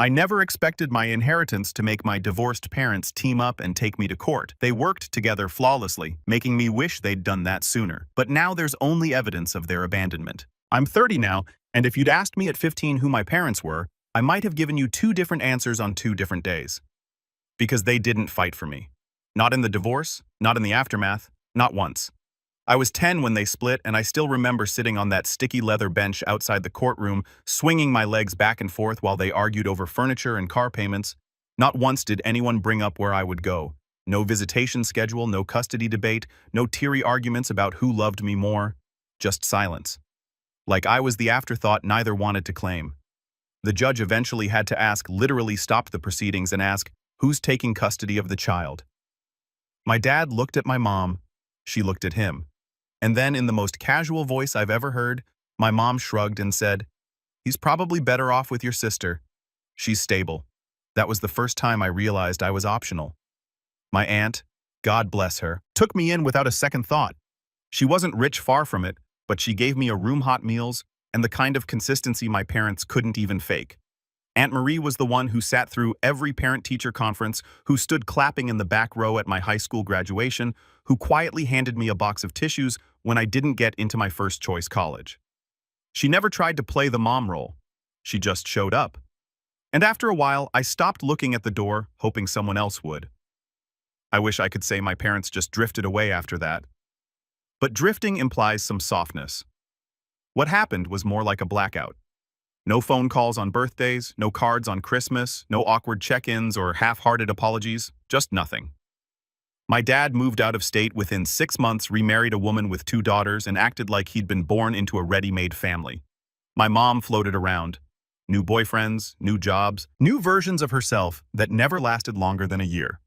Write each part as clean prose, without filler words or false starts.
I never expected my inheritance to make my divorced parents team up and take me to court. They worked together flawlessly, making me wish they'd done that sooner. But now there's only evidence of their abandonment. I'm 30 now, and if you'd asked me at 15 who my parents were, I might have given you two different answers on 2 different days. Because they didn't fight for me. Not in the divorce, not in the aftermath, not once. I was 10 when they split, and I still remember sitting on that sticky leather bench outside the courtroom, swinging my legs back and forth while they argued over furniture and car payments. Not once did anyone bring up where I would go. No visitation schedule, no custody debate, no teary arguments about who loved me more. Just silence. Like I was the afterthought neither wanted to claim. The judge eventually had to literally stop the proceedings and ask, who's taking custody of the child? My dad looked at my mom. She looked at him. And then, in the most casual voice I've ever heard, my mom shrugged and said, "He's probably better off with your sister. She's stable." That was the first time I realized I was optional. My aunt, God bless her, took me in without a second thought. She wasn't rich, far from it, but she gave me a room, hot meals, and the kind of consistency my parents couldn't even fake. Aunt Marie was the one who sat through every parent-teacher conference, who stood clapping in the back row at my high school graduation, who quietly handed me a box of tissues when I didn't get into my first-choice college. She never tried to play the mom role. She just showed up. And after a while, I stopped looking at the door, hoping someone else would. I wish I could say my parents just drifted away after that. But drifting implies some softness. What happened was more like a blackout. No phone calls on birthdays, no cards on Christmas, no awkward check-ins or half-hearted apologies, just nothing. My dad moved out of state within 6 months, remarried a woman with 2 daughters, and acted like he'd been born into a ready-made family. My mom floated around. New boyfriends, new jobs, new versions of herself that never lasted longer than a year.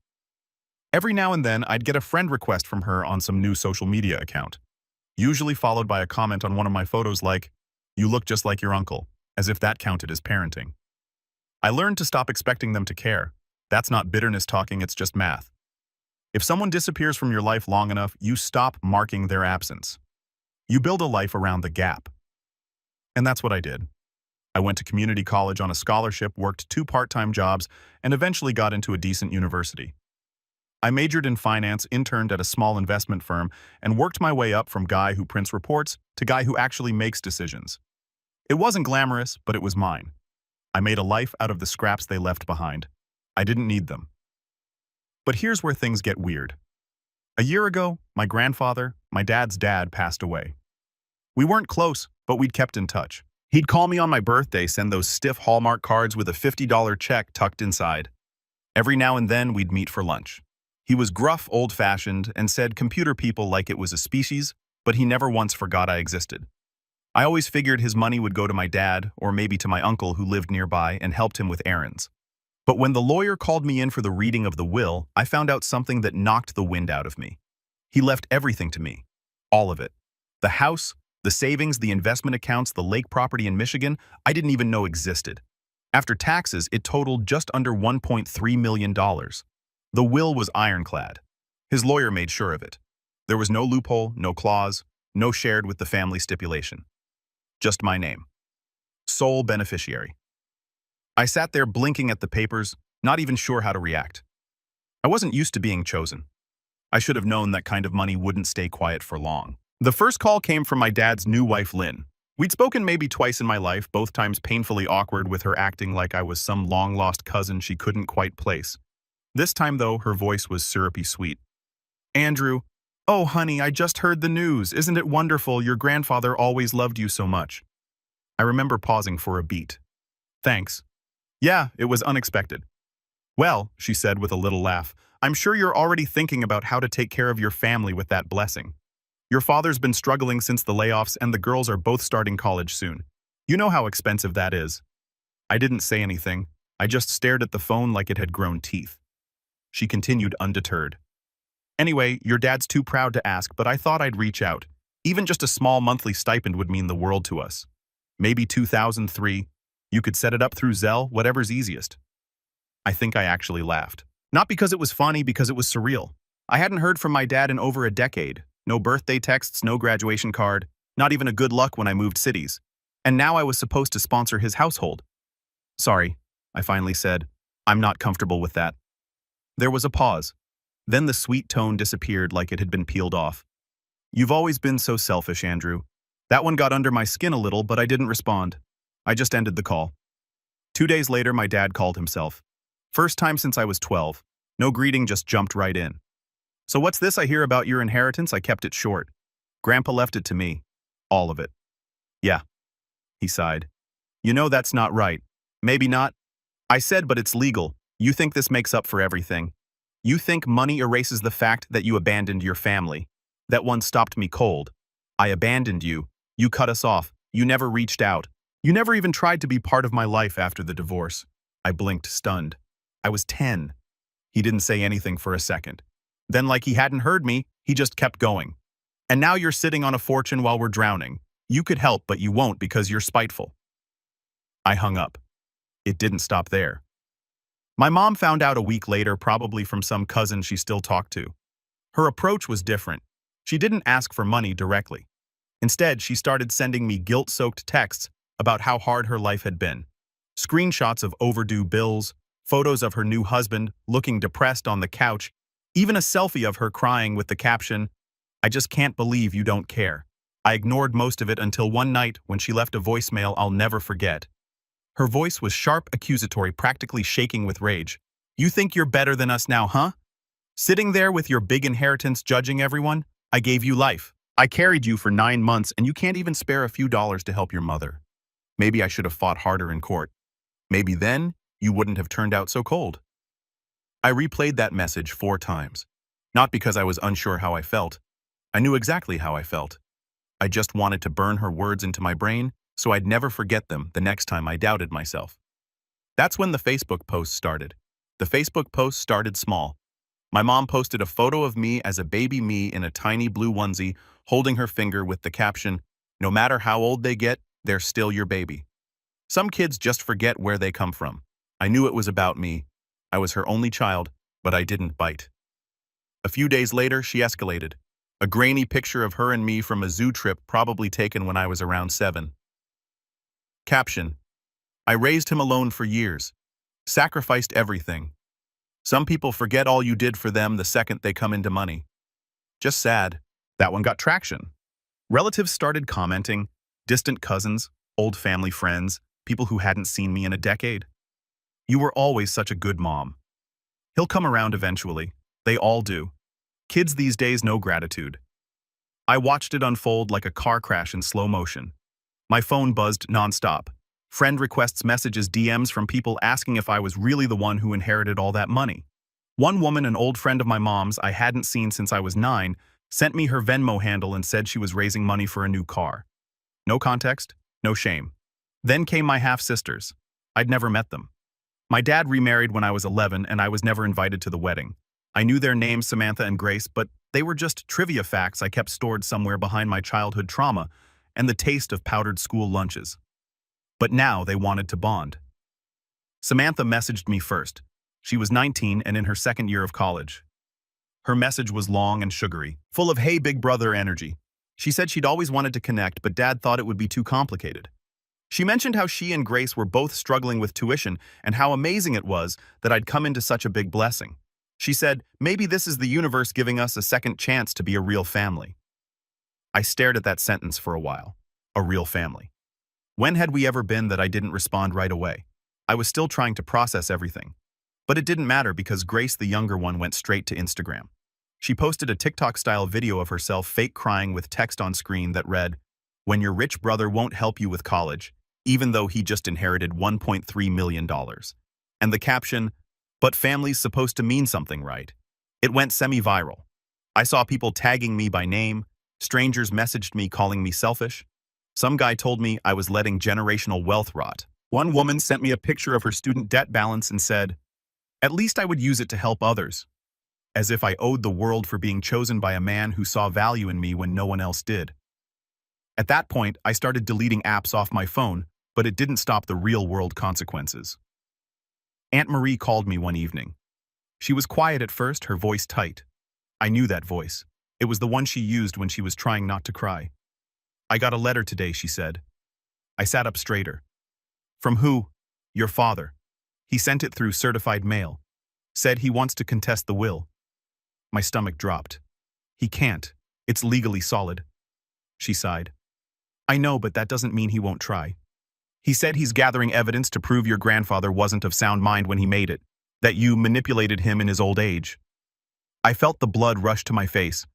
Every now and then, I'd get a friend request from her on some new social media account, usually followed by a comment on one of my photos like, "You look just like your uncle," as if that counted as parenting. I learned to stop expecting them to care. That's not bitterness talking, it's just math. If someone disappears from your life long enough, you stop marking their absence. You build a life around the gap. And that's what I did. I went to community college on a scholarship, worked 2 part-time jobs, and eventually got into a decent university. I majored in finance, interned at a small investment firm, and worked my way up from guy who prints reports to guy who actually makes decisions. It wasn't glamorous, but it was mine. I made a life out of the scraps they left behind. I didn't need them. But here's where things get weird. A year ago, my grandfather, my dad's dad, passed away. We weren't close, but we'd kept in touch. He'd call me on my birthday, send those stiff Hallmark cards with a $50 check tucked inside. Every now and then, we'd meet for lunch. He was gruff, old-fashioned, and said computer people like it was a species, but he never once forgot I existed. I always figured his money would go to my dad, or maybe to my uncle who lived nearby and helped him with errands. But when the lawyer called me in for the reading of the will, I found out something that knocked the wind out of me. He left everything to me. All of it. The house, the savings, the investment accounts, the lake property in Michigan, I didn't even know existed. After taxes, it totaled just under $1.3 million. The will was ironclad. His lawyer made sure of it. There was no loophole, no clause, no shared with the family stipulation. Just my name. Sole beneficiary. I sat there blinking at the papers, not even sure how to react. I wasn't used to being chosen. I should have known that kind of money wouldn't stay quiet for long. The first call came from my dad's new wife, Lynn. We'd spoken maybe twice in my life, both times painfully awkward, with her acting like I was some long-lost cousin she couldn't quite place. This time, though, her voice was syrupy sweet. "Andrew, oh, honey, I just heard the news. Isn't it wonderful? Your grandfather always loved you so much." I remember pausing for a beat. "Thanks." "Yeah, it was unexpected." "Well," she said with a little laugh, "I'm sure you're already thinking about how to take care of your family with that blessing. Your father's been struggling since the layoffs, and the girls are both starting college soon. You know how expensive that is." I didn't say anything. I just stared at the phone like it had grown teeth. She continued undeterred. "Anyway, your dad's too proud to ask, but I thought I'd reach out. Even just a small monthly stipend would mean the world to us. Maybe 2003. You could set it up through Zelle, whatever's easiest." I think I actually laughed. Not because it was funny, because it was surreal. I hadn't heard from my dad in over a decade. No birthday texts, no graduation card, not even a good luck when I moved cities. And now I was supposed to sponsor his household. Sorry, I finally said. I'm not comfortable with that. There was a pause. Then the sweet tone disappeared like it had been peeled off. You've always been so selfish, Andrew. That one got under my skin a little, but I didn't respond. I just ended the call. 2 days later, my dad called himself. First time since I was 12. No greeting, just jumped right in. So what's this I hear about your inheritance? I kept it short. Grandpa left it to me. All of it. Yeah. He sighed. You know that's not right. Maybe not. I said, but it's legal. You think this makes up for everything. You think money erases the fact that you abandoned your family. That one stopped me cold. I abandoned you. You cut us off. You never reached out. You never even tried to be part of my life after the divorce. I blinked, stunned. I was 10. He didn't say anything for a second. Then, like he hadn't heard me, he just kept going. And now you're sitting on a fortune while we're drowning. You could help, but you won't because you're spiteful. I hung up. It didn't stop there. My mom found out a week later, probably from some cousin she still talked to. Her approach was different. She didn't ask for money directly. Instead, she started sending me guilt-soaked texts about how hard her life had been. Screenshots of overdue bills, photos of her new husband looking depressed on the couch, even a selfie of her crying with the caption, "I just can't believe you don't care." I ignored most of it until one night when she left a voicemail I'll never forget. Her voice was sharp, accusatory, practically shaking with rage. You think you're better than us now, huh? Sitting there with your big inheritance judging everyone? I gave you life. I carried you for 9 months and you can't even spare a few dollars to help your mother. Maybe I should have fought harder in court. Maybe then you wouldn't have turned out so cold. I replayed that message 4 times. Not because I was unsure how I felt. I knew exactly how I felt. I just wanted to burn her words into my brain so I'd never forget them the next time I doubted myself. That's when the Facebook post started. The Facebook post started small. My mom posted a photo of me as a baby me in a tiny blue onesie, holding her finger with the caption, "No matter how old they get, they're still your baby." Some kids just forget where they come from. I knew it was about me. I was her only child, but I didn't bite. A few days later, she escalated. A grainy picture of her and me from a zoo trip probably taken when I was around 7. Caption: I raised him alone for years. Sacrificed everything. Some people forget all you did for them the second they come into money. Just sad. That one got traction. Relatives started commenting, distant cousins, old family friends, people who hadn't seen me in a decade. You were always such a good mom. He'll come around eventually. They all do. Kids these days know gratitude. I watched it unfold like a car crash in slow motion. My phone buzzed nonstop. Friend requests, messages, DMs from people asking if I was really the one who inherited all that money. One woman, an old friend of my mom's I hadn't seen since I was 9, sent me her Venmo handle and said she was raising money for a new car. No context, no shame. Then came my half-sisters. I'd never met them. My dad remarried when I was 11 and I was never invited to the wedding. I knew their names, Samantha and Grace, but they were just trivia facts I kept stored somewhere behind my childhood trauma and the taste of powdered school lunches. But now they wanted to bond. Samantha messaged me first. She was 19 and in her second year of college. Her message was long and sugary, full of "hey big brother" energy. She said she'd always wanted to connect, but Dad thought it would be too complicated. She mentioned how she and Grace were both struggling with tuition and how amazing it was that I'd come into such a big blessing. She said, maybe this is the universe giving us a second chance to be a real family. I stared at that sentence for a while. A real family. When had we ever been that I didn't respond right away? I was still trying to process everything. But it didn't matter because Grace, the younger one, went straight to Instagram. She posted a TikTok-style video of herself fake crying with text on screen that read, "When your rich brother won't help you with college, even though he just inherited $1.3 million. And the caption, "But family's supposed to mean something, right?" It went semi-viral. I saw people tagging me by name. Strangers messaged me calling me selfish. Some guy told me I was letting generational wealth rot. One woman sent me a picture of her student debt balance and said, "At least I would use it to help others." As if I owed the world for being chosen by a man who saw value in me when no one else did. At that point, I started deleting apps off my phone, but it didn't stop the real-world consequences. Aunt Marie called me one evening. She was quiet at first, her voice tight. I knew that voice. It was the one she used when she was trying not to cry. "I got a letter today," she said. I sat up straighter. "From who?" "Your father." He sent it through certified mail. Said he wants to contest the will. My stomach dropped. He can't. It's legally solid. She sighed. I know, but that doesn't mean he won't try. He said he's gathering evidence to prove your grandfather wasn't of sound mind when he made it, that you manipulated him in his old age. I felt the blood rush to my face.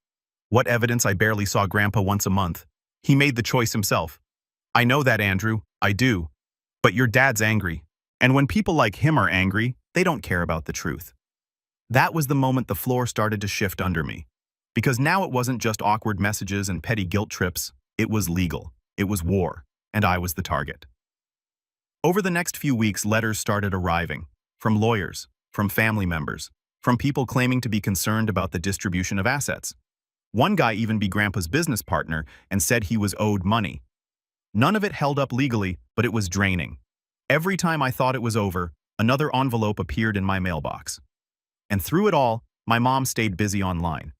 What evidence? I barely saw Grandpa once a month. He made the choice himself. I know that, Andrew. I do. But your dad's angry. And when people like him are angry, they don't care about the truth. That was the moment the floor started to shift under me. Because now it wasn't just awkward messages and petty guilt trips. It was legal. It was war. And I was the target. Over the next few weeks, letters started arriving. From lawyers, from family members, from people claiming to be concerned about the distribution of assets. One guy even be Grandpa's business partner and said he was owed money. None of it held up legally, but it was draining. Every time I thought it was over, another envelope appeared in my mailbox. And through it all, my mom stayed busy online.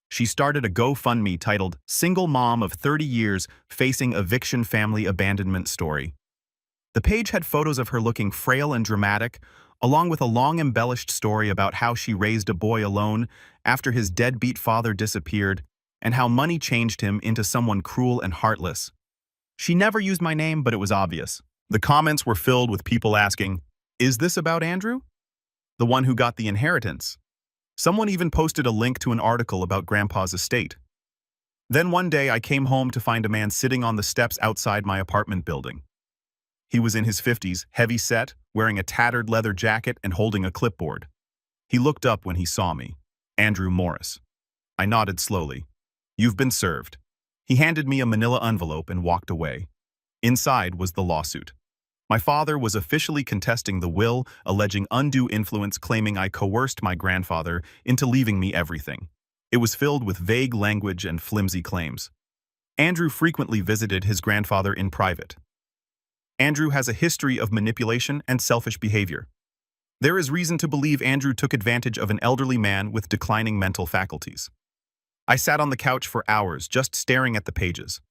She started a GoFundMe titled Single Mom of 30 Years Facing Eviction Family Abandonment Story. The page had photos of her looking frail and dramatic, along with a long embellished story about how she raised a boy alone after his deadbeat father disappeared and how money changed him into someone cruel and heartless. She never used my name, but it was obvious. The comments were filled with people asking, "Is this about Andrew? The one who got the inheritance?" Someone even posted a link to an article about Grandpa's estate. Then one day I came home to find a man sitting on the steps outside my apartment building. He was in his 50s, heavy-set, wearing a tattered leather jacket and holding a clipboard. He looked up when he saw me. Andrew Morris. I nodded slowly. You've been served. He handed me a manila envelope and walked away. Inside was the lawsuit. My father was officially contesting the will, alleging undue influence, claiming I coerced my grandfather into leaving me everything. It was filled with vague language and flimsy claims. Andrew frequently visited his grandfather in private. Andrew has a history of manipulation and selfish behavior. There is reason to believe Andrew took advantage of an elderly man with declining mental faculties. I sat on the couch for hours, just staring at the pages.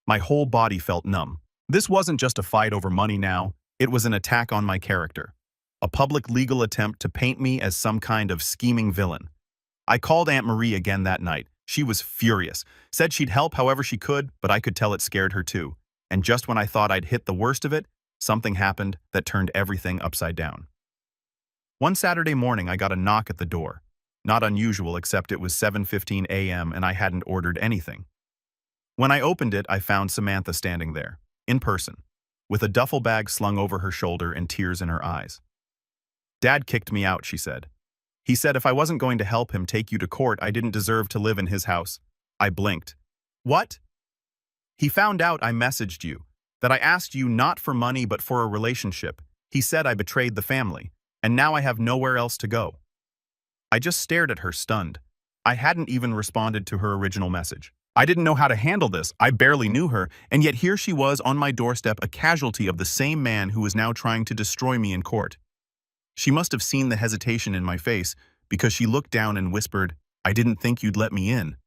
My whole body felt numb. This wasn't just a fight over money now, it was an attack on my character. A public legal attempt to paint me as some kind of scheming villain. I called Aunt Marie again that night. She was furious, said she'd help however she could, but I could tell it scared her too. And just when I thought I'd hit the worst of it, something happened that turned everything upside down. One Saturday morning, I got a knock at the door. Not unusual, except it was 7:15 a.m. and I hadn't ordered anything. When I opened it, I found Samantha standing there, in person, with a duffel bag slung over her shoulder and tears in her eyes. Dad kicked me out, she said. He said if I wasn't going to help him take you to court, I didn't deserve to live in his house. I blinked. What? He found out I messaged you, that I asked you not for money but for a relationship. He said I betrayed the family, and now I have nowhere else to go. I just stared at her, stunned. I hadn't even responded to her original message. I didn't know how to handle this. I barely knew her, and yet here she was on my doorstep, a casualty of the same man who was now trying to destroy me in court. She must have seen the hesitation in my face, because she looked down and whispered, I didn't think you'd let me in.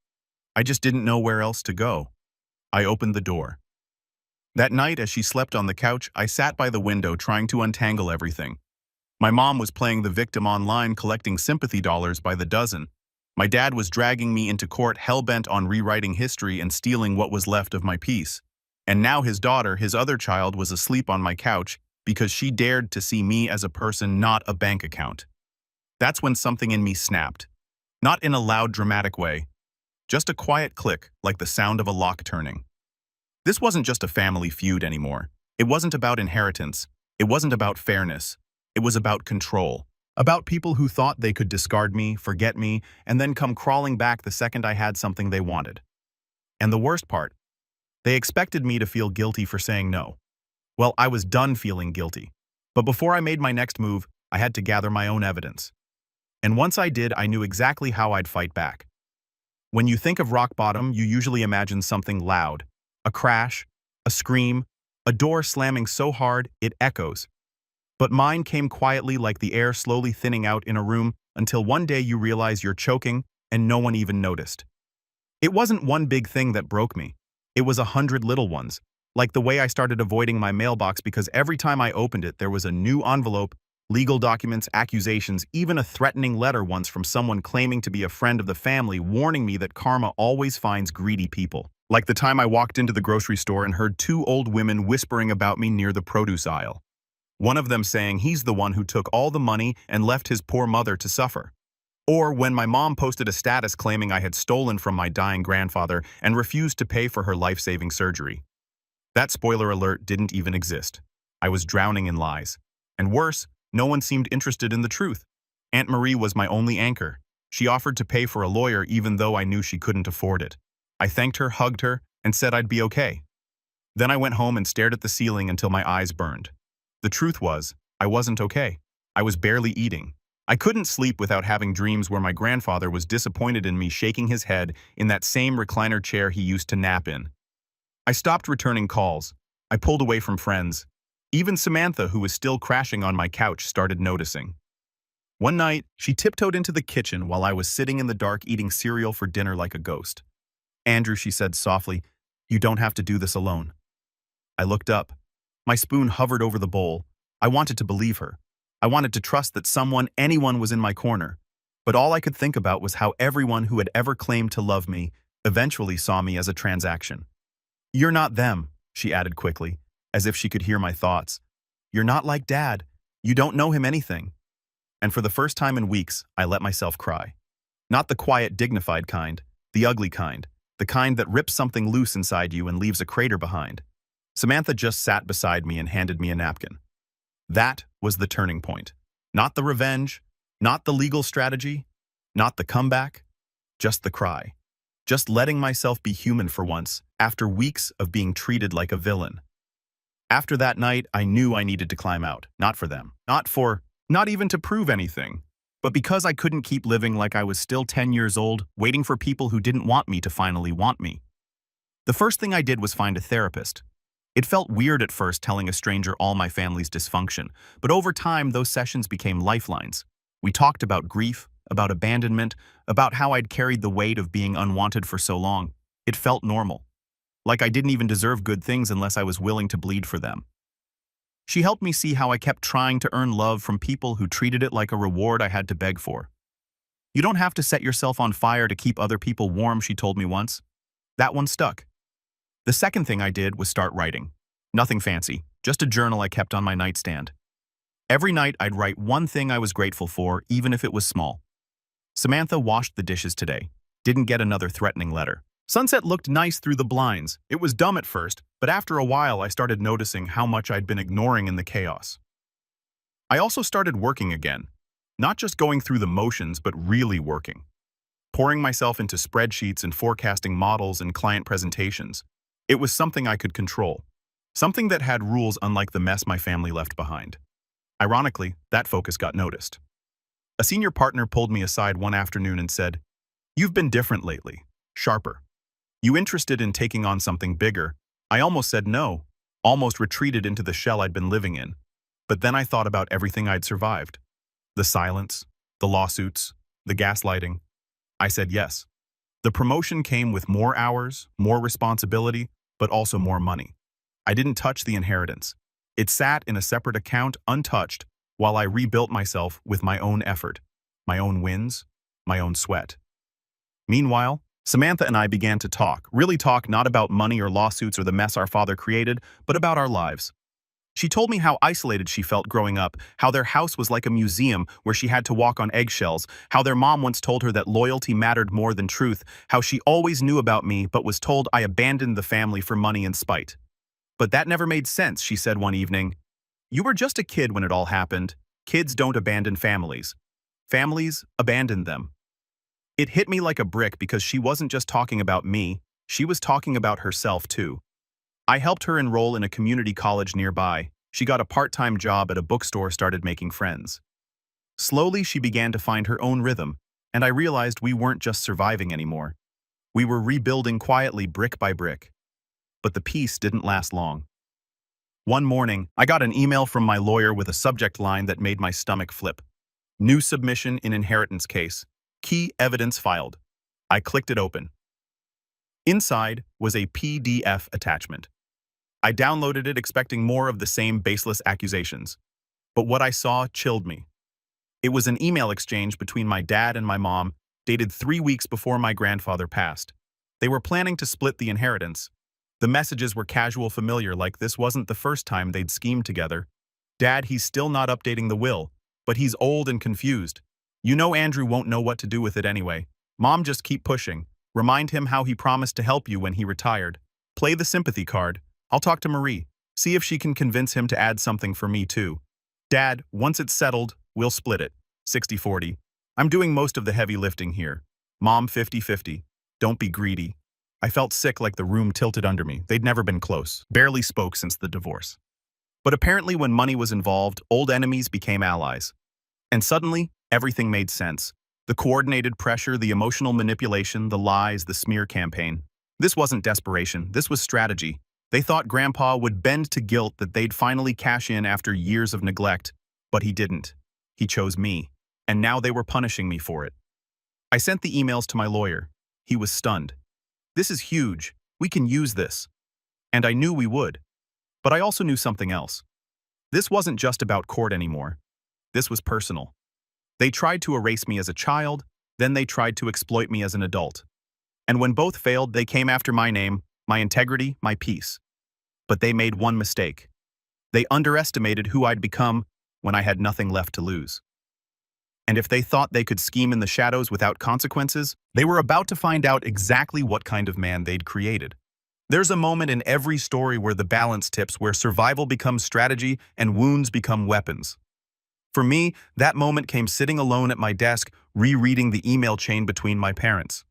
I just didn't know where else to go. I opened the door. That night, as she slept on the couch, I sat by the window trying to untangle everything. My mom was playing the victim online, collecting sympathy dollars by the dozen. My dad was dragging me into court, hell-bent on rewriting history and stealing what was left of my peace. And now his daughter, his other child, was asleep on my couch because she dared to see me as a person, not a bank account. That's when something in me snapped. Not in a loud, dramatic way. Just a quiet click, like the sound of a lock turning. This wasn't just a family feud anymore. It wasn't about inheritance. It wasn't about fairness. It was about control. About people who thought they could discard me, forget me, and then come crawling back the second I had something they wanted. And the worst part, they expected me to feel guilty for saying no. Well, I was done feeling guilty. But before I made my next move, I had to gather my own evidence. And once I did, I knew exactly how I'd fight back. When you think of rock bottom, you usually imagine something loud. A crash, a scream, a door slamming so hard it echoes. But mine came quietly, like the air slowly thinning out in a room, until one day you realize you're choking and no one even noticed. It wasn't one big thing that broke me. It was 100 little ones, like the way I started avoiding my mailbox because every time I opened it there was a new envelope Legal documents, accusations, even a threatening letter once from someone claiming to be a friend of the family warning me that karma always finds greedy people. Like the time I walked into the grocery store and heard two old women whispering about me near the produce aisle. One of them saying he's the one who took all the money and left his poor mother to suffer. Or when my mom posted a status claiming I had stolen from my dying grandfather and refused to pay for her life-saving surgery. That spoiler alert didn't even exist. I was drowning in lies. And worse, no one seemed interested in the truth. Aunt Marie was my only anchor. She offered to pay for a lawyer even though I knew she couldn't afford it. I thanked her, hugged her, and said I'd be okay. Then I went home and stared at the ceiling until my eyes burned. The truth was, I wasn't okay. I was barely eating. I couldn't sleep without having dreams where my grandfather was disappointed in me shaking his head in that same recliner chair he used to nap in. I stopped returning calls. I pulled away from friends. Even Samantha, who was still crashing on my couch, started noticing. One night, she tiptoed into the kitchen while I was sitting in the dark eating cereal for dinner like a ghost. "Andrew," she said softly, "you don't have to do this alone." I looked up. My spoon hovered over the bowl. I wanted to believe her. I wanted to trust that anyone was in my corner. But all I could think about was how everyone who had ever claimed to love me eventually saw me as a transaction. "You're not them," she added quickly, as if she could hear my thoughts. "You're not like Dad. You don't know him anything." And for the first time in weeks, I let myself cry. Not the quiet, dignified kind, the ugly kind, the kind that rips something loose inside you and leaves a crater behind. Samantha just sat beside me and handed me a napkin. That was the turning point. Not the revenge, not the legal strategy, not the comeback, just the cry. Just letting myself be human for once, after weeks of being treated like a villain. After that night, I knew I needed to climb out, not for them, not even to prove anything, but because I couldn't keep living like I was still 10 years old, waiting for people who didn't want me to finally want me. The first thing I did was find a therapist. It felt weird at first telling a stranger all my family's dysfunction, but over time those sessions became lifelines. We talked about grief, about abandonment, about how I'd carried the weight of being unwanted for so long. It felt normal. Like I didn't even deserve good things unless I was willing to bleed for them. She helped me see how I kept trying to earn love from people who treated it like a reward I had to beg for. "You don't have to set yourself on fire to keep other people warm," she told me once. That one stuck. The second thing I did was start writing. Nothing fancy, just a journal I kept on my nightstand. Every night I'd write one thing I was grateful for, even if it was small. Samantha washed the dishes today. Didn't get another threatening letter. Sunset looked nice through the blinds. It was dumb at first, but after a while I started noticing how much I'd been ignoring in the chaos. I also started working again. Not just going through the motions, but really working. Pouring myself into spreadsheets and forecasting models and client presentations. It was something I could control. Something that had rules unlike the mess my family left behind. Ironically, that focus got noticed. A senior partner pulled me aside one afternoon and said, "You've been different lately, sharper. You interested in taking on something bigger?" I almost said no, almost retreated into the shell I'd been living in. But then I thought about everything I'd survived. The silence, the lawsuits, the gaslighting. I said yes. The promotion came with more hours, more responsibility, but also more money. I didn't touch the inheritance. It sat in a separate account, untouched, while I rebuilt myself with my own effort, my own wins, my own sweat. Meanwhile, Samantha and I began to really talk not about money or lawsuits or the mess our father created, but about our lives. She told me how isolated she felt growing up, how their house was like a museum where she had to walk on eggshells, how their mom once told her that loyalty mattered more than truth, how she always knew about me but was told I abandoned the family for money and spite. "But that never made sense," she said one evening. "You were just a kid when it all happened. Kids don't abandon families. Families abandon them." It hit me like a brick because she wasn't just talking about me, she was talking about herself too. I helped her enroll in a community college nearby. She got a part-time job at a bookstore, started making friends. Slowly, she began to find her own rhythm, and I realized we weren't just surviving anymore. We were rebuilding quietly, brick by brick. But the peace didn't last long. One morning, I got an email from my lawyer with a subject line that made my stomach flip. "New submission in inheritance case. Key evidence filed." I clicked it open. Inside was a PDF attachment. I downloaded it expecting more of the same baseless accusations. But what I saw chilled me. It was an email exchange between my dad and my mom, dated 3 weeks before my grandfather passed. They were planning to split the inheritance. The messages were casual familiar, like this wasn't the first time they'd schemed together. Dad, he's still not updating the will, but he's old and confused. You know Andrew won't know what to do with it anyway. Mom, just keep pushing. Remind him how he promised to help you when he retired. Play the sympathy card. I'll talk to Marie. See if she can convince him to add something for me too. Dad, once it's settled, we'll split it. 60-40. I'm doing most of the heavy lifting here. Mom, 50-50. Don't be greedy. I felt sick, like the room tilted under me. They'd never been close. Barely spoke since the divorce. But apparently when money was involved, old enemies became allies. And suddenly, everything made sense. The coordinated pressure, the emotional manipulation, the lies, the smear campaign. This wasn't desperation. This was strategy. They thought Grandpa would bend to guilt, that they'd finally cash in after years of neglect. But he didn't. He chose me. And now they were punishing me for it. I sent the emails to my lawyer. He was stunned. This is huge. We can use this. And I knew we would. But I also knew something else. This wasn't just about court anymore. This was personal. They tried to erase me as a child, then they tried to exploit me as an adult. And when both failed, they came after my name, my integrity, my peace. But they made one mistake. They underestimated who I'd become when I had nothing left to lose. And if they thought they could scheme in the shadows without consequences, they were about to find out exactly what kind of man they'd created. There's a moment in every story where the balance tips, where survival becomes strategy and wounds become weapons. For me, that moment came sitting alone at my desk, rereading the email chain between my parents.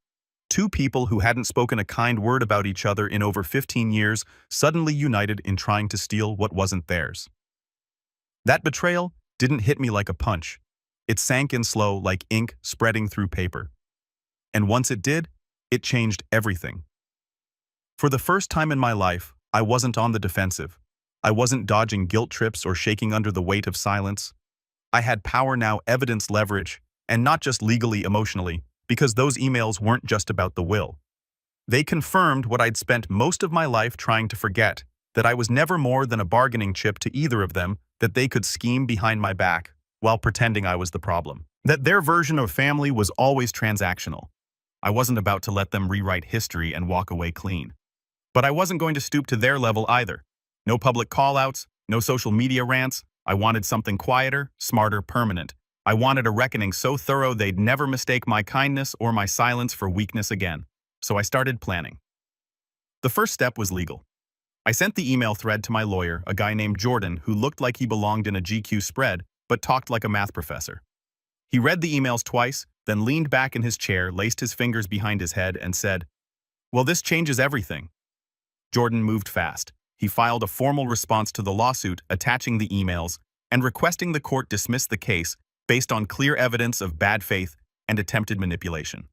Two people who hadn't spoken a kind word about each other in over 15 years suddenly united in trying to steal what wasn't theirs. That betrayal didn't hit me like a punch. It sank in slow, like ink spreading through paper. And once it did, it changed everything. For the first time in my life, I wasn't on the defensive. I wasn't dodging guilt trips or shaking under the weight of silence. I had power now, evidence, leverage, and not just legally, emotionally, because those emails weren't just about the will. They confirmed what I'd spent most of my life trying to forget, that I was never more than a bargaining chip to either of them, that they could scheme behind my back while pretending I was the problem. That their version of family was always transactional. I wasn't about to let them rewrite history and walk away clean. But I wasn't going to stoop to their level either. No public call-outs, no social media rants. I wanted something quieter, smarter, permanent. I wanted a reckoning so thorough they'd never mistake my kindness or my silence for weakness again. So I started planning. The first step was legal. I sent the email thread to my lawyer, a guy named Jordan, who looked like he belonged in a GQ spread, but talked like a math professor. He read the emails twice, then leaned back in his chair, laced his fingers behind his head, and said, "Well, this changes everything." Jordan moved fast. He filed a formal response to the lawsuit, attaching the emails and requesting the court dismiss the case based on clear evidence of bad faith and attempted manipulation.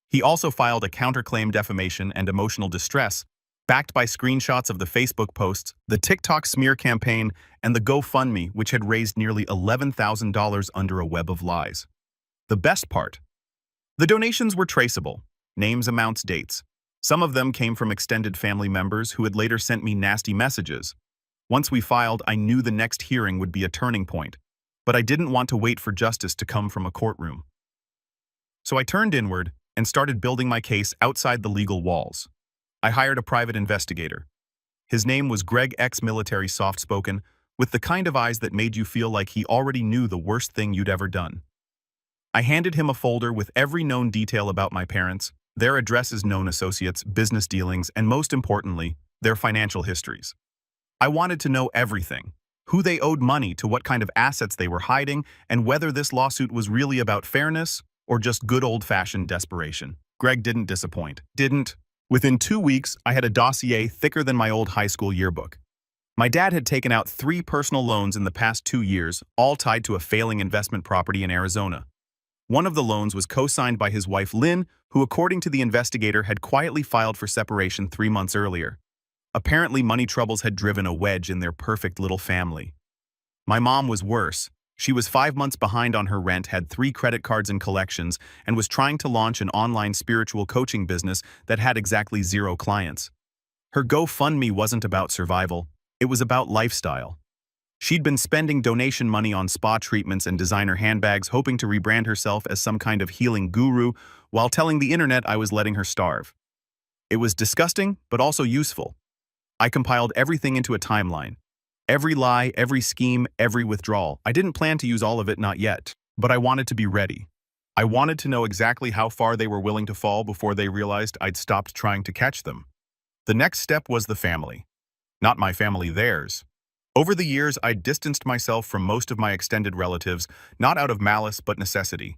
He also filed a counterclaim, defamation and emotional distress, backed by screenshots of the Facebook posts, the TikTok smear campaign, and the GoFundMe, which had raised nearly $11,000 under a web of lies. The best part: the donations were traceable. Names, amounts, dates. Some of them came from extended family members who had later sent me nasty messages. Once we filed, I knew the next hearing would be a turning point, but I didn't want to wait for justice to come from a courtroom. So I turned inward and started building my case outside the legal walls. I hired a private investigator. His name was Greg, ex-military, soft-spoken, with the kind of eyes that made you feel like he already knew the worst thing you'd ever done. I handed him a folder with every known detail about my parents, their addresses, known associates, business dealings, and most importantly, their financial histories. I wanted to know everything: who they owed money to, what kind of assets they were hiding, and whether this lawsuit was really about fairness or just good old-fashioned desperation. Greg didn't disappoint. Within 2 weeks, I had a dossier thicker than my old high school yearbook. My dad had taken out 3 personal loans in the past 2 years, all tied to a failing investment property in Arizona. One of the loans was co-signed by his wife Lynn, who, according to the investigator, had quietly filed for separation 3 months earlier. Apparently, money troubles had driven a wedge in their perfect little family. My mom was worse. She was 5 months behind on her rent, had 3 credit cards in collections, and was trying to launch an online spiritual coaching business that had exactly 0 clients. Her GoFundMe wasn't about survival. It was about lifestyle. She'd been spending donation money on spa treatments and designer handbags, hoping to rebrand herself as some kind of healing guru, while telling the internet I was letting her starve. It was disgusting, but also useful. I compiled everything into a timeline. Every lie, every scheme, every withdrawal. I didn't plan to use all of it, not yet. But I wanted to be ready. I wanted to know exactly how far they were willing to fall before they realized I'd stopped trying to catch them. The next step was the family. Not my family, theirs. Over the years, I'd distanced myself from most of my extended relatives, not out of malice but necessity.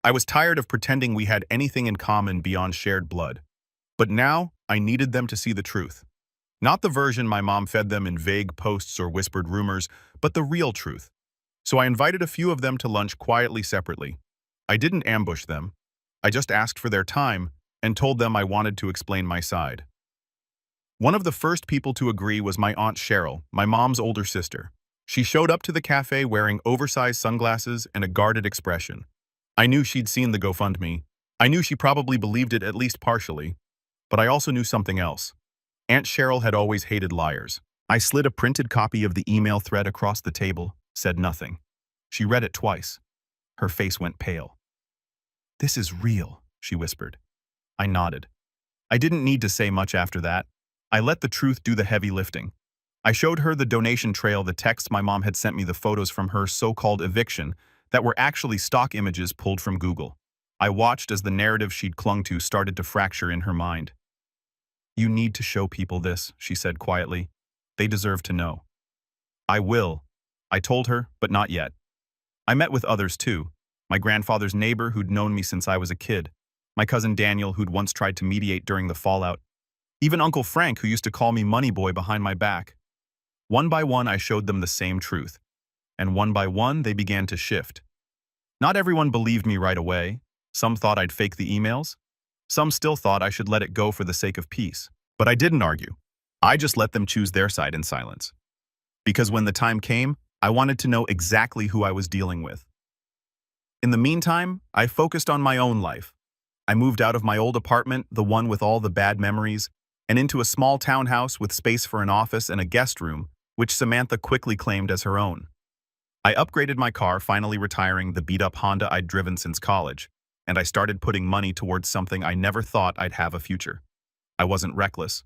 I was tired of pretending we had anything in common beyond shared blood. But now, I needed them to see the truth. Not the version my mom fed them in vague posts or whispered rumors, but the real truth. So I invited a few of them to lunch quietly separately. I didn't ambush them. I just asked for their time and told them I wanted to explain my side. One of the first people to agree was my Aunt Cheryl, my mom's older sister. She showed up to the cafe wearing oversized sunglasses and a guarded expression. I knew she'd seen the GoFundMe. I knew she probably believed it at least partially. But I also knew something else. Aunt Cheryl had always hated liars. I slid a printed copy of the email thread across the table, said nothing. She read it twice. Her face went pale. "This is real," she whispered. I nodded. I didn't need to say much after that. I let the truth do the heavy lifting. I showed her the donation trail, the texts my mom had sent me, the photos from her so-called eviction that were actually stock images pulled from Google. I watched as the narrative she'd clung to started to fracture in her mind. "You need to show people this," she said quietly. "They deserve to know." "I will," I told her, but not yet. I met with others too. My grandfather's neighbor who'd known me since I was a kid. My cousin Daniel who'd once tried to mediate during the fallout. Even Uncle Frank who used to call me Money Boy behind my back. One by one I showed them the same truth. And one by one they began to shift. Not everyone believed me right away. Some thought I'd fake the emails. Some still thought I should let it go for the sake of peace. But I didn't argue. I just let them choose their side in silence. Because when the time came, I wanted to know exactly who I was dealing with. In the meantime, I focused on my own life. I moved out of my old apartment, the one with all the bad memories, and into a small townhouse with space for an office and a guest room, which Samantha quickly claimed as her own. I upgraded my car, finally retiring the beat-up Honda I'd driven since college, and I started putting money towards something I never thought I'd have a future. I wasn't reckless.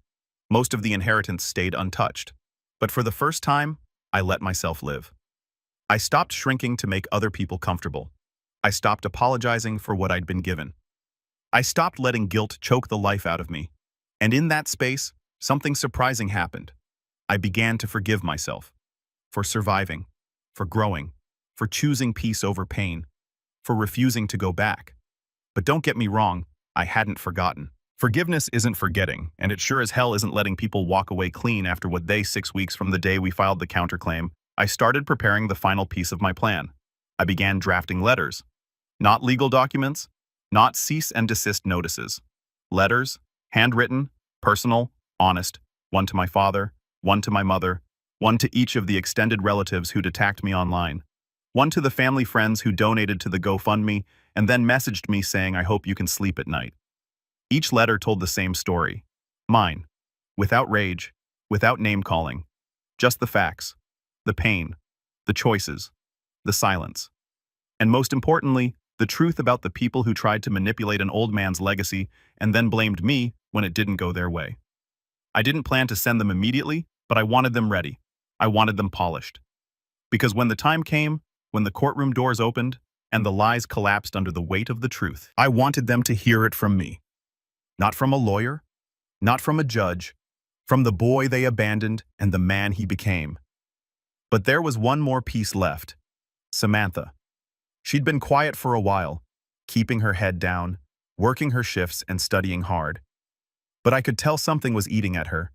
Most of the inheritance stayed untouched. But for the first time, I let myself live. I stopped shrinking to make other people comfortable. I stopped apologizing for what I'd been given. I stopped letting guilt choke the life out of me. And in that space, something surprising happened. I began to forgive myself. For surviving. For growing. For choosing peace over pain. For refusing to go back. But don't get me wrong, I hadn't forgotten. Forgiveness isn't forgetting, and it sure as hell isn't letting people walk away clean after what they 6 weeks from the day we filed the counterclaim. I started preparing the final piece of my plan. I began drafting letters. Not legal documents, not cease and desist notices. Letters, handwritten, personal, honest, one to my father, one to my mother, one to each of the extended relatives who'd attacked me online, one to the family friends who donated to the GoFundMe and then messaged me saying, "I hope you can sleep at night." Each letter told the same story. Mine. Without rage, without name-calling. Just the facts. The pain. The choices. The silence. And most importantly, the truth about the people who tried to manipulate an old man's legacy and then blamed me when it didn't go their way. I didn't plan to send them immediately, but I wanted them ready. I wanted them polished. Because when the time came, when the courtroom doors opened, and the lies collapsed under the weight of the truth, I wanted them to hear it from me. Not from a lawyer, not from a judge, from the boy they abandoned and the man he became. But there was one more piece left. Samantha. She'd been quiet for a while, keeping her head down, working her shifts and studying hard. But I could tell something was eating at her.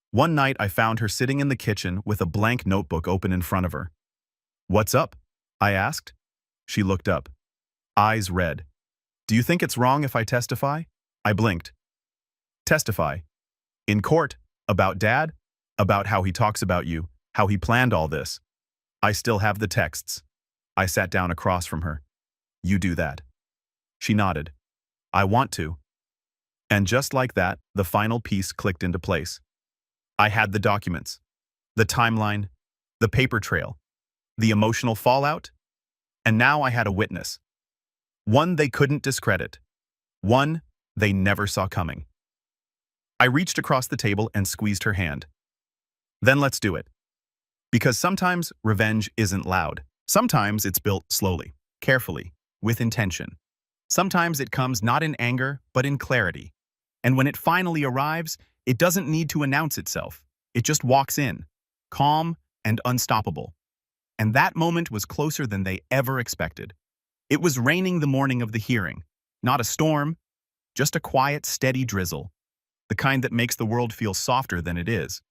One night I found her sitting in the kitchen with a blank notebook open in front of her. "What's up?" I asked. She looked up. Eyes red. "Do you think it's wrong if I testify?" I blinked. "Testify? In court? About Dad? About how he talks about you, how he planned all this?" "I still have the texts." I sat down across from her. "You do that." She nodded. "I want to." And just like that, the final piece clicked into place. I had the documents, the timeline, the paper trail, the emotional fallout, and now I had a witness. One they couldn't discredit. One they never saw coming. I reached across the table and squeezed her hand. Then let's do it. Because sometimes revenge isn't loud. Sometimes it's built slowly, carefully, with intention. Sometimes it comes not in anger, but in clarity. And when it finally arrives, it doesn't need to announce itself. It just walks in, calm and unstoppable. And that moment was closer than they ever expected. It was raining the morning of the hearing. Not a storm, just a quiet, steady drizzle. The kind that makes the world feel softer than it is.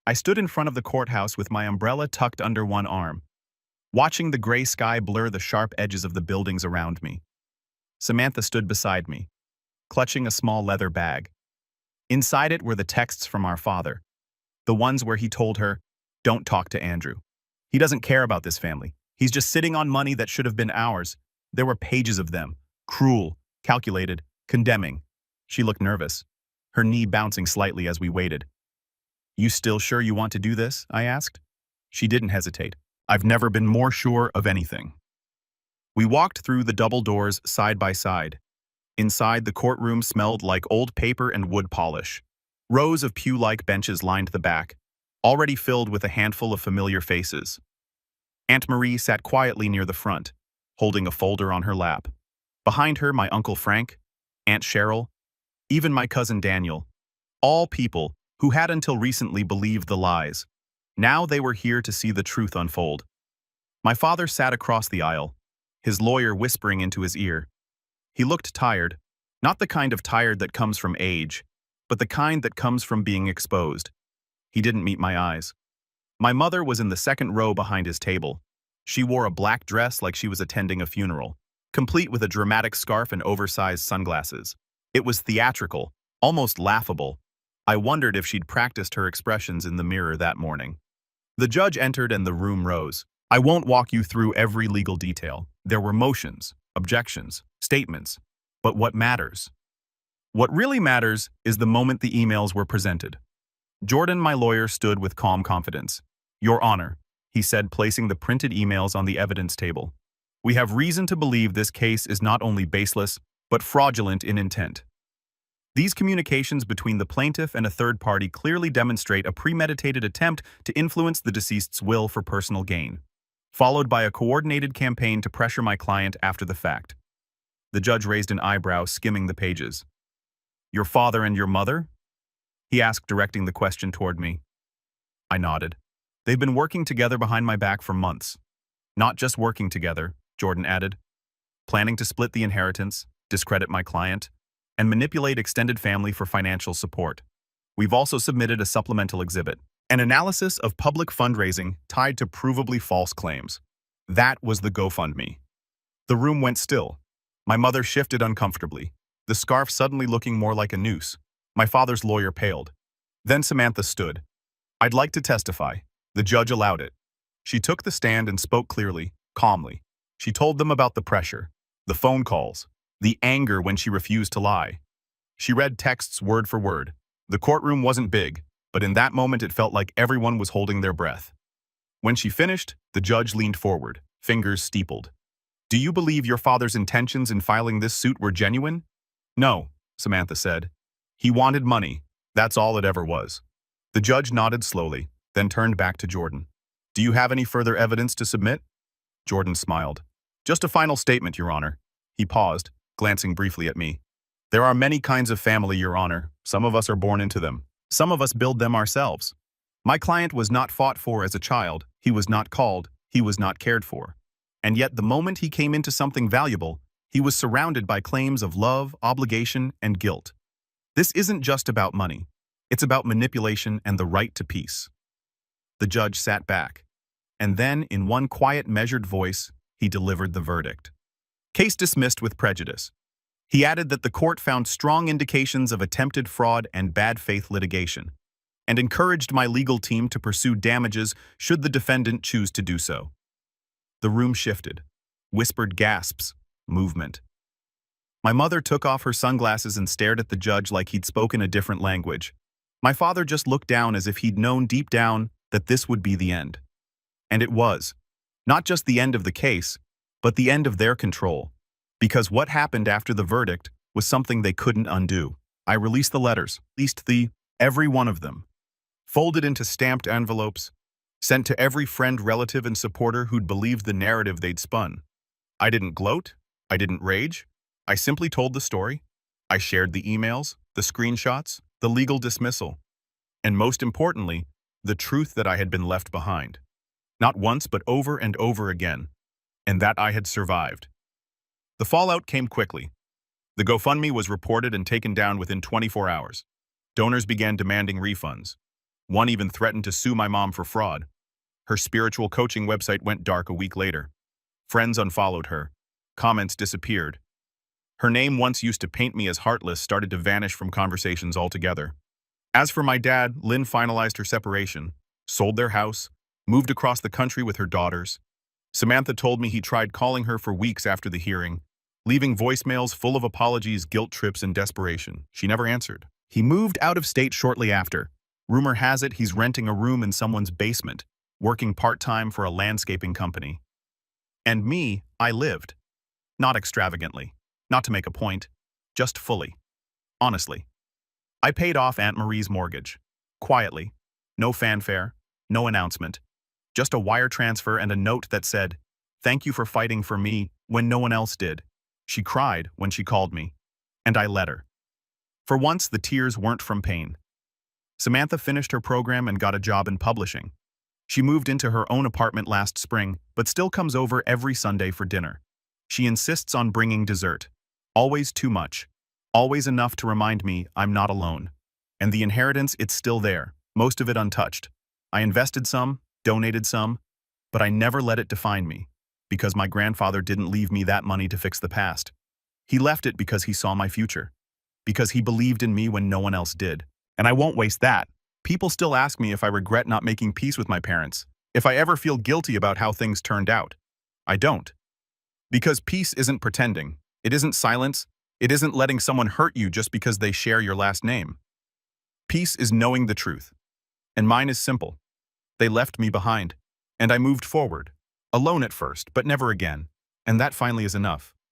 I stood in front of the courthouse with my umbrella tucked under one arm, watching the gray sky blur the sharp edges of the buildings around me. Samantha stood beside me, clutching a small leather bag. Inside it were the texts from our father, the ones where he told her, "Don't talk to Andrew. He doesn't care about this family. He's just sitting on money that should have been ours." There were pages of them, cruel, calculated, condemning. She looked nervous, her knee bouncing slightly as we waited. "You still sure you want to do this?" I asked. She didn't hesitate. "I've never been more sure of anything." We walked through the double doors side by side. Inside, the courtroom smelled like old paper and wood polish. Rows of pew-like benches lined the back, already filled with a handful of familiar faces. Aunt Marie sat quietly near the front, holding a folder on her lap. Behind her, my Uncle Frank, Aunt Cheryl, even my cousin Daniel, all people who had until recently believed the lies. Now they were here to see the truth unfold. My father sat across the aisle, his lawyer whispering into his ear. He looked tired, not the kind of tired that comes from age, but the kind that comes from being exposed. He didn't meet my eyes. My mother was in the second row behind his table. She wore a black dress like she was attending a funeral, complete with a dramatic scarf and oversized sunglasses. It was theatrical, almost laughable. I wondered if she'd practiced her expressions in the mirror that morning. The judge entered and the room rose. I won't walk you through every legal detail. There were motions, objections, statements. But what matters? What really matters is the moment the emails were presented. Jordan, my lawyer, stood with calm confidence. "Your Honor," he said, placing the printed emails on the evidence table. "We have reason to believe this case is not only baseless, but fraudulent in intent. These communications between the plaintiff and a third party clearly demonstrate a premeditated attempt to influence the deceased's will for personal gain, followed by a coordinated campaign to pressure my client after the fact." The judge raised an eyebrow, skimming the pages. "Your father and your mother?" he asked, directing the question toward me. I nodded. "They've been working together behind my back for months. Not just working together," Jordan added. "Planning to split the inheritance, discredit my client, and manipulate extended family for financial support. We've also submitted a supplemental exhibit, an analysis of public fundraising tied to provably false claims. That was the GoFundMe." The room went still. My mother shifted uncomfortably, the scarf suddenly looking more like a noose. My father's lawyer paled. Then Samantha stood. "I'd like to testify." The judge allowed it. She took the stand and spoke clearly, calmly. She told them about the pressure, the phone calls, the anger when she refused to lie. She read texts word for word. The courtroom wasn't big, but in that moment it felt like everyone was holding their breath. When she finished, the judge leaned forward, fingers steepled. "Do you believe your father's intentions in filing this suit were genuine?" "No," Samantha said. "He wanted money. That's all it ever was." The judge nodded slowly, then turned back to Jordan. "Do you have any further evidence to submit?" Jordan smiled. "Just a final statement, Your Honor." He paused, glancing briefly at me. "There are many kinds of family, Your Honor. Some of us are born into them. Some of us build them ourselves. My client was not fought for as a child. He was not called. He was not cared for. And yet the moment he came into something valuable, he was surrounded by claims of love, obligation, and guilt. This isn't just about money. It's about manipulation and the right to peace." The judge sat back, and then, in one quiet, measured voice, he delivered the verdict. Case dismissed with prejudice. He added that the court found strong indications of attempted fraud and bad faith litigation, and encouraged my legal team to pursue damages should the defendant choose to do so. The room shifted. Whispered gasps, movement. My mother took off her sunglasses and stared at the judge like he'd spoken a different language. My father just looked down as if he'd known deep down that this would be the end. And it was. Not just the end of the case, but the end of their control. Because what happened after the verdict was something they couldn't undo. I released the letters, every one of them, folded into stamped envelopes, sent to every friend, relative, and supporter who'd believed the narrative they'd spun. I didn't gloat. I didn't rage. I simply told the story. I shared the emails, the screenshots, the legal dismissal, and most importantly, the truth that I had been left behind. Not once, but over and over again, and that I had survived. The fallout came quickly. The GoFundMe was reported and taken down within 24 hours. Donors began demanding refunds. One even threatened to sue my mom for fraud. Her spiritual coaching website went dark a week later. Friends unfollowed her. Comments disappeared. Her name, once used to paint me as heartless, started to vanish from conversations altogether. As for my dad, Lynn finalized her separation, sold their house, moved across the country with her daughters. Samantha told me he tried calling her for weeks after the hearing, leaving voicemails full of apologies, guilt trips, and desperation. She never answered. He moved out of state shortly after. Rumor has it he's renting a room in someone's basement, working part-time for a landscaping company. And me, I lived. Not extravagantly, not to make a point, just fully. Honestly. I paid off Aunt Marie's mortgage. Quietly. No fanfare, no announcement. Just a wire transfer and a note that said, "Thank you for fighting for me when no one else did." She cried when she called me, and I let her. For once, the tears weren't from pain. Samantha finished her program and got a job in publishing. She moved into her own apartment last spring, but still comes over every Sunday for dinner. She insists on bringing dessert. Always too much. Always enough to remind me I'm not alone. And the inheritance, it's still there, most of it untouched. I invested some, donated some, but I never let it define me, because my grandfather didn't leave me that money to fix the past. He left it because he saw my future, because he believed in me when no one else did. And I won't waste that. People still ask me if I regret not making peace with my parents, if I ever feel guilty about how things turned out. I don't. Because peace isn't pretending. It isn't silence. It isn't letting someone hurt you just because they share your last name. Peace is knowing the truth. And mine is simple. They left me behind, and I moved forward. Alone at first, but never again. And that finally is enough.